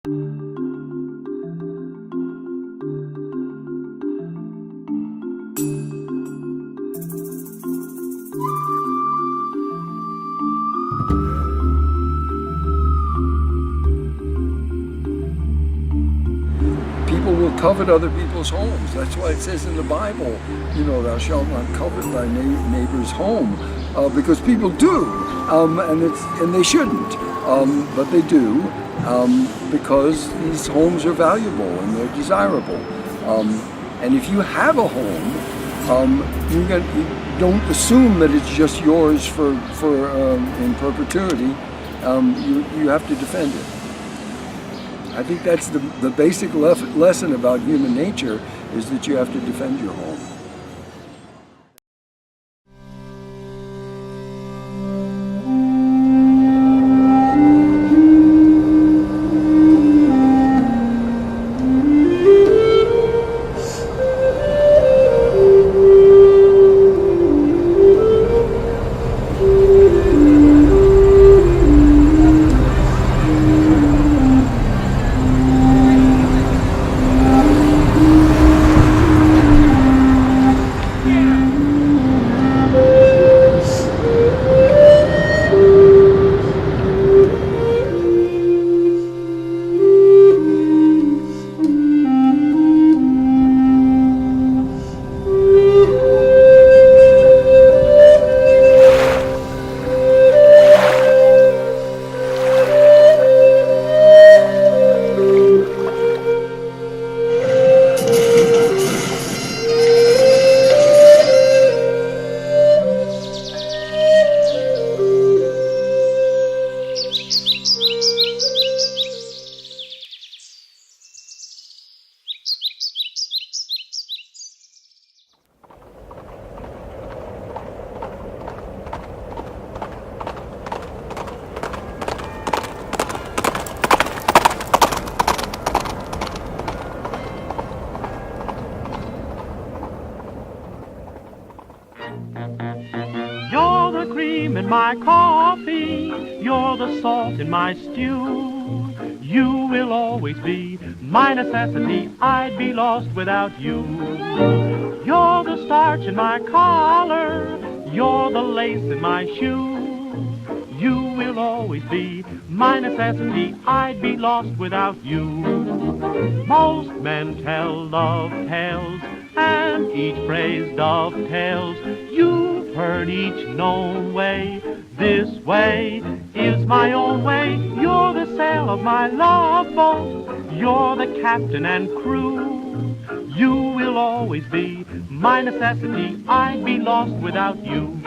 People will covet other people's homes. That's why it says in the Bible, thou shalt not covet thy neighbor's home, because people do, and they shouldn't, but they do, because these homes are valuable and they're desirable. And if you have a home, you don't assume that it's just yours for in perpetuity. You have to defend it. I think that's the basic lesson about human nature, is that you have to defend your home. You're the cream in my coffee, you're the salt in my stew. You will always be my necessity, I'd be lost without you. You're the starch in my collar, you're the lace in my shoe. You will always be my necessity, I'd be lost without you. Most men tell love tales, and each phrase dovetails. You've heard each known way, this way is my own way. You're the sail of my love boat, you're the captain and crew. You will always be my necessity, I'd be lost without you.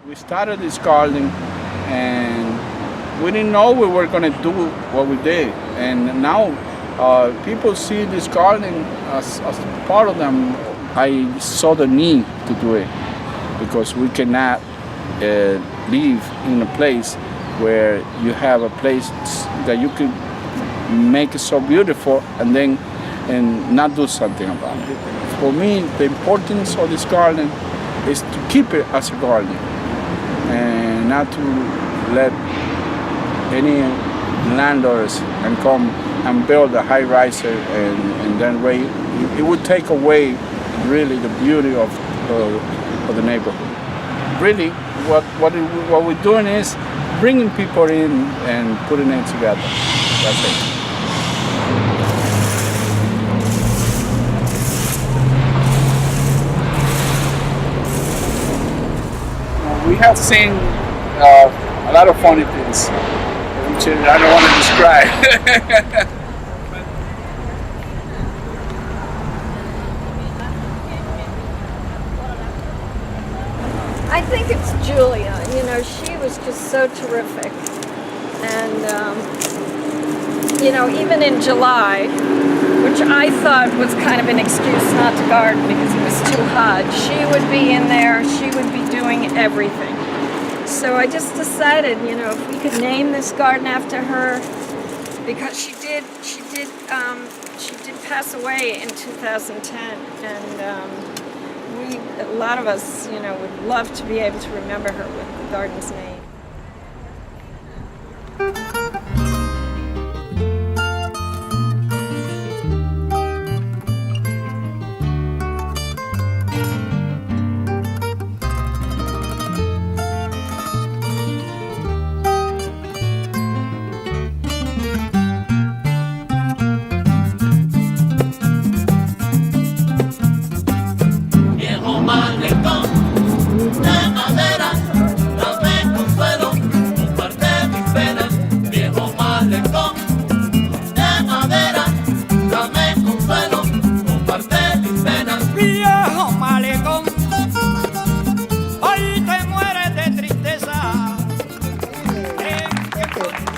We started this garden and we didn't know we were going to do what we did. And now people see this garden as part of them. I saw the need to do it because we cannot live in a place where you have a place that you can make it so beautiful and not do something about it. For me, the importance of this garden is to keep it as a garden and not to let any landlords and come and build a high riser and then it would take away really the beauty of the neighborhood. Really, what we're doing is bringing people in and putting it together. That's it. We have seen a lot of funny things, which I don't want to describe. I think it's Julia. You know, she was just so terrific. And, you know, even in July, which I thought was kind of an excuse not to garden because it was too hot, she would be in there, she would be doing everything. So I just decided, you know, if we could name this garden after her, because she did pass away in 2010, and a lot of us, you know, would love to be able to remember her with the garden's name.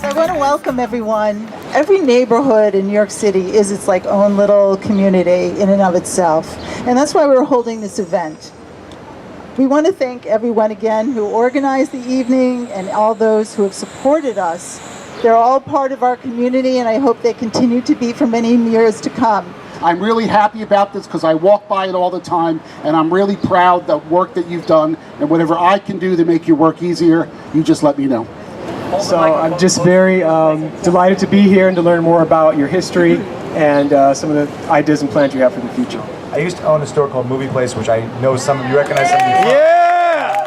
I want to welcome everyone. Every neighborhood in New York City is its like own little community in and of itself. And that's why we're holding this event. We want to thank everyone again who organized the evening and all those who have supported us. They're all part of our community, and I hope they continue to be for many years to come. I'm really happy about this because I walk by it all the time, and I'm really proud of the work that you've done, and whatever I can do to make your work easier, you just let me know. So I'm just very delighted to be here and to learn more about your history and some of the ideas and plans you have for the future. I used to own a store called Movie Place, which I know some of you recognize. Some of you Yeah!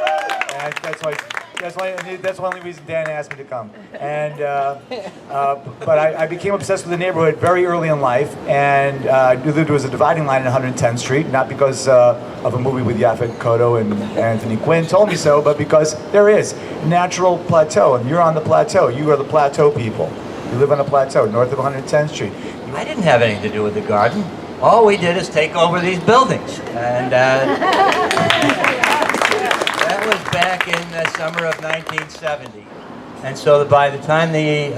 And that's the only reason Dan asked me to come. And but I became obsessed with the neighborhood very early in life, and I knew that there was a dividing line at 110th Street, not because of a movie with Yaphet Kotto and Anthony Quinn told me so, but because there is natural plateau, and you're on the plateau. You are the plateau people. You live on a plateau north of 110th Street. I didn't have anything to do with the garden. All we did is take over these buildings, and that was back in the summer of 1970. And so by the time the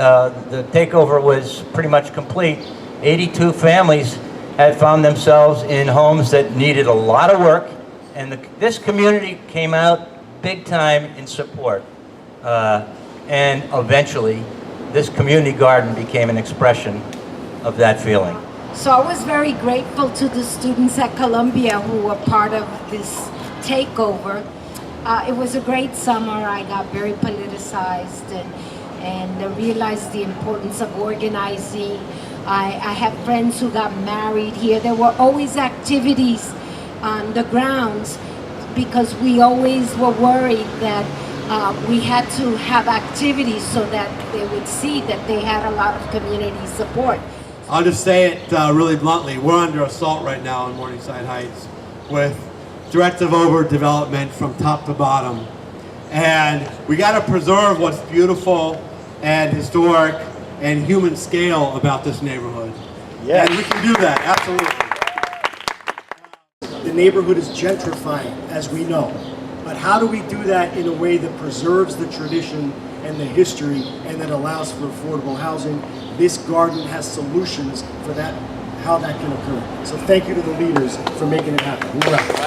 takeover was pretty much complete, 82 families had found themselves in homes that needed a lot of work, and this community came out big time in support. And eventually, this community garden became an expression of that feeling. So I was very grateful to the students at Columbia who were part of this takeover. It was a great summer. I got very politicized and realized the importance of organizing. I have friends who got married here. There were always activities on the grounds because we always were worried that we had to have activities so that they would see that they had a lot of community support. I'll just say it really bluntly. We're under assault right now in Morningside Heights with directive overdevelopment from top to bottom. And we got to preserve what's beautiful and historic and human scale about this neighborhood. Yeah. And we can do that, absolutely. The neighborhood is gentrifying, as we know. But how do we do that in a way that preserves the tradition and the history and that allows for affordable housing? This garden has solutions for that, how that can occur. So thank you to the leaders for making it happen. Hoorah.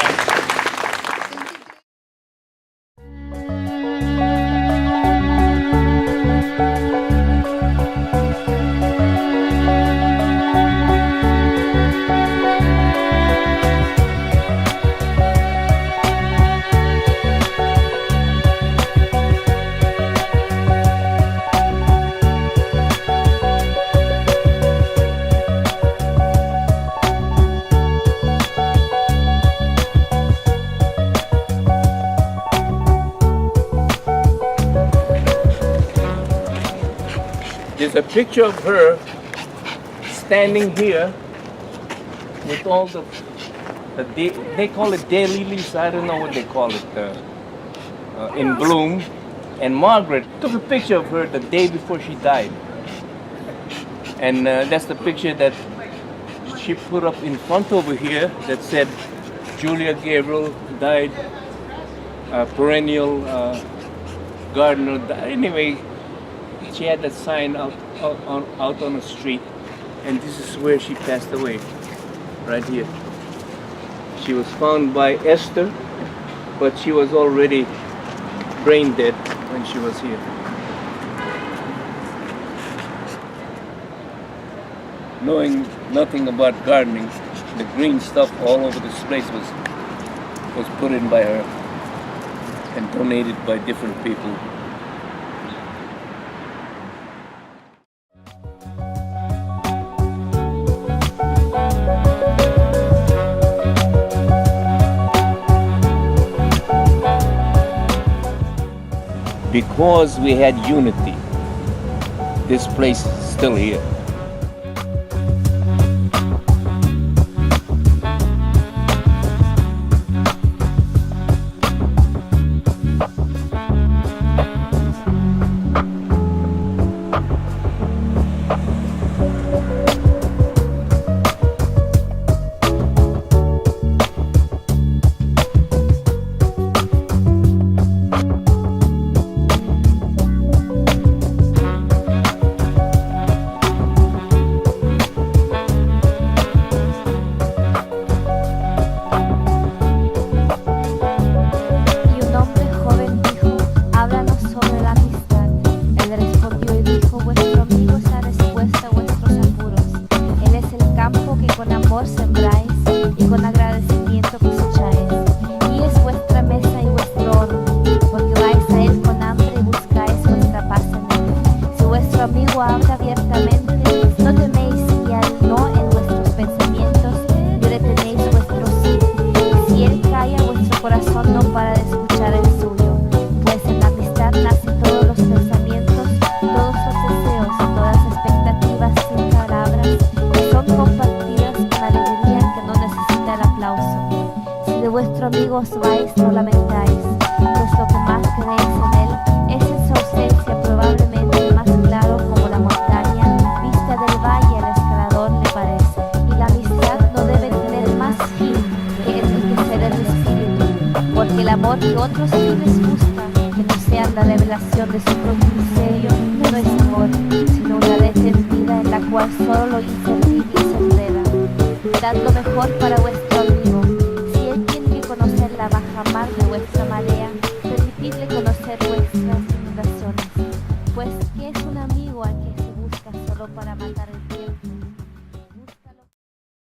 There's a picture of her standing here with all they call it daylilies, I don't know what they call it, in bloom. And Margaret took a picture of her the day before she died. And that's the picture that she put up in front over here that said, Julia Gabriel died, perennial gardener. Anyway, she had that sign out on the street, and this is where she passed away, right here. She was found by Esther, but she was already brain dead when she was here. Knowing nothing about gardening, the green stuff all over this place was put in by her and donated by different people. Because we had unity, this place is still here. Os vais, no lamentáis, pues lo que más queréis en él es en su ausencia probablemente más claro como la montaña vista del valle al escalador le parece. Y la amistad no debe tener más fin que enriquecer el espíritu, porque el amor que otros fines busca, que no sea la revelación de su propio misterio, no es amor, sino una red tendida en la cual solo lo inservible se enreda. Dad lo mejor para vuestro amigo. Conocer la baja mar de vuestra marea, permitidle conocer vuestras inundaciones, pues que es un amigo al que se busca solo para matar el